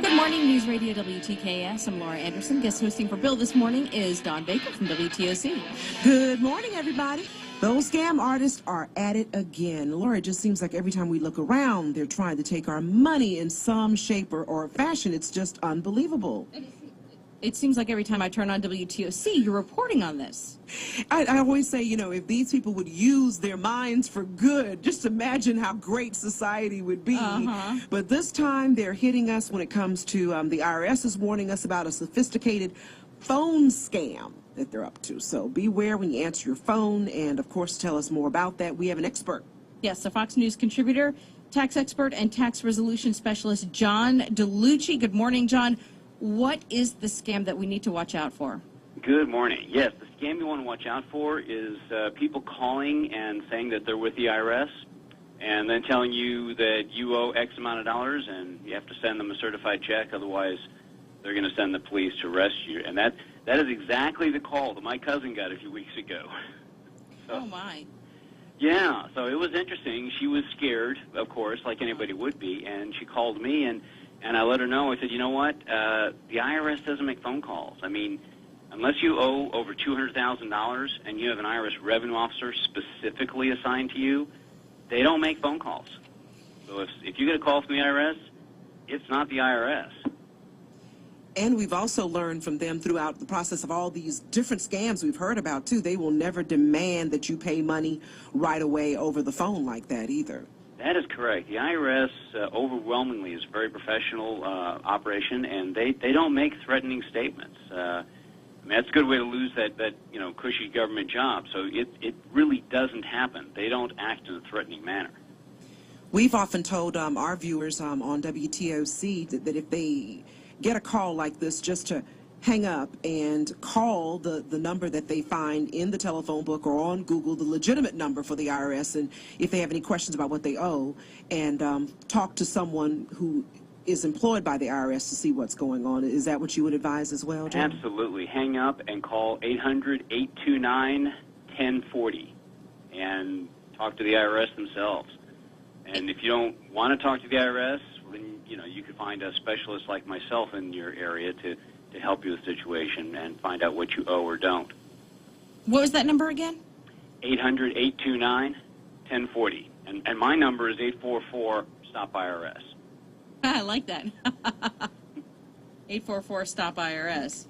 Good morning, News Radio WTKS. I'm Laura Anderson. Guest hosting for Bill this morning is Don Baker from WTOC. Good morning, everybody. Those scam artists are at it again. Laura, it just seems like every time we look around, they're trying to take our money in some shape or fashion. It's just unbelievable. It seems like every time I turn on WTOC, you're reporting on this. I always say, you know, if these people would use their minds for good, just imagine how great society would be. But this time they're hitting us when it comes to the IRS is warning us about a sophisticated phone scam that they're up to. So beware when you answer your phone, and of course tell us more about that. We have an expert. Yes, a Fox News contributor, tax expert and tax resolution specialist, John DiLucci. Good morning, John. What is the scam that we need to watch out for? Good morning. Yes, the scam you want to watch out for is people calling and saying that they're with the IRS and then telling you that you owe X amount of dollars and you have to send them a certified check, otherwise they're going to send the police to arrest you. And that is exactly the call that my cousin got a few weeks ago. Oh, my. Yeah, so it was interesting. She was scared, of course, like anybody would be, and she called me, and I let her know. I said, you know what, the IRS doesn't make phone calls. I mean, unless you owe over $200,000 and you have an IRS revenue officer specifically assigned to you, they don't make phone calls. So if you get a call from the IRS, it's not the IRS. And we've also learned from them throughout the process of all these different scams we've heard about, too. They will never demand that you pay money right away over the phone like that either. That is correct. The IRS overwhelmingly is a very professional operation, and they don't make threatening statements. I mean, that's a good way to lose that cushy government job. So it really doesn't happen. They don't act in a threatening manner. We've often told our viewers on WTOC that if they get a call like this, just to hang up and call the number that they find in the telephone book or on Google, the legitimate number for the IRS, and if they have any questions about what they owe, and talk to someone who is employed by the IRS to see what's going on. Is that what you would advise as well, John? Absolutely. Hang up and call 800-829-1040 and talk to the IRS themselves. And if you don't want to talk to the IRS, then you could find a specialist like myself in your area to help you with the situation and find out what you owe or don't. What was that number again? 800-829-1040. And my number is 844-STOP-IRS. I like that. 844-STOP-IRS.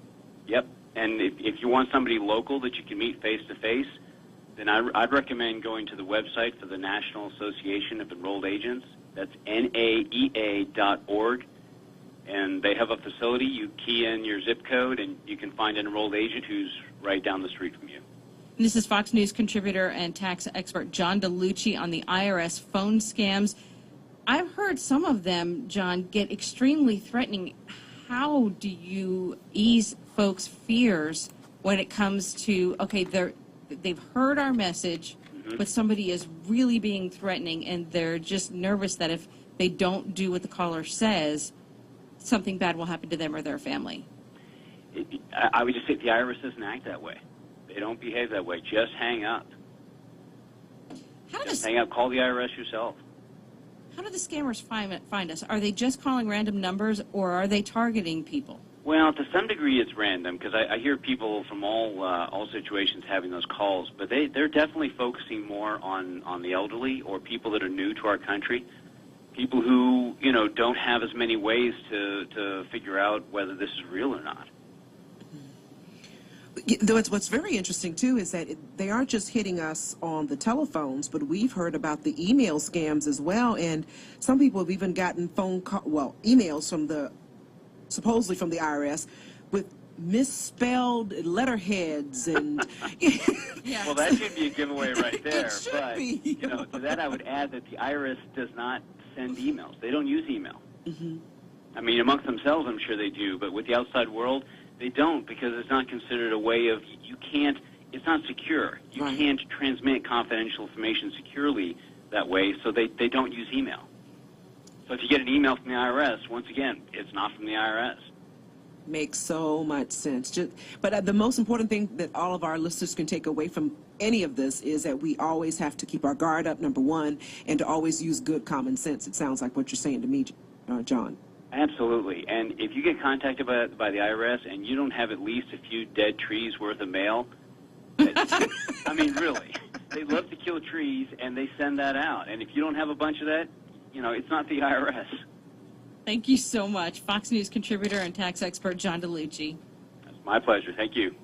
Yep. And if you want somebody local that you can meet face-to-face, then I'd recommend going to the website for the National Association of Enrolled Agents. That's naea.org. And they have a facility. You key in your zip code, and you can find an enrolled agent who's right down the street from you. This is Fox News contributor and tax expert John DiLucci on the IRS phone scams. I've heard some of them, John, get extremely threatening. How do you ease folks' fears when it comes to, okay, they've heard our message, but somebody is really being threatening, and they're just nervous that if they don't do what the caller says, something bad will happen to them or their family? I would just say the IRS doesn't act that way. They don't behave that way. Just hang up. Hang up. Call the IRS yourself. How do the scammers find us? Are they just calling random numbers, or are they targeting people? Well, to some degree it's random, because I hear people from all situations having those calls, but they're definitely focusing more on the elderly or people that are new to our country. People who, don't have as many ways to figure out whether this is real or not. What's very interesting, too, is that they aren't just hitting us on the telephones, but we've heard about the email scams as well, and some people have even gotten emails from supposedly from the IRS with misspelled letterheads and Well, that should be a giveaway right there. It should be. To that I would add that the IRS does not send emails. They don't use email. I mean, amongst themselves, I'm sure they do, but with the outside world, they don't, because it's not considered a way of, it's not secure. You can't transmit confidential information securely that way, so they don't use email. So if you get an email from the IRS, once again, it's not from the IRS. Makes so much sense. But the most important thing that all of our listeners can take away from any of this is that we always have to keep our guard up, number one, and to always use good common sense. It sounds like what you're saying to me, John. Absolutely. And if you get contacted by the IRS and you don't have at least a few dead trees worth of mail, I mean, really, they love to kill trees, and they send that out. And if you don't have a bunch of that, it's not the IRS. Thank you so much. Fox News contributor and tax expert John DiLucci. That's my pleasure. Thank you.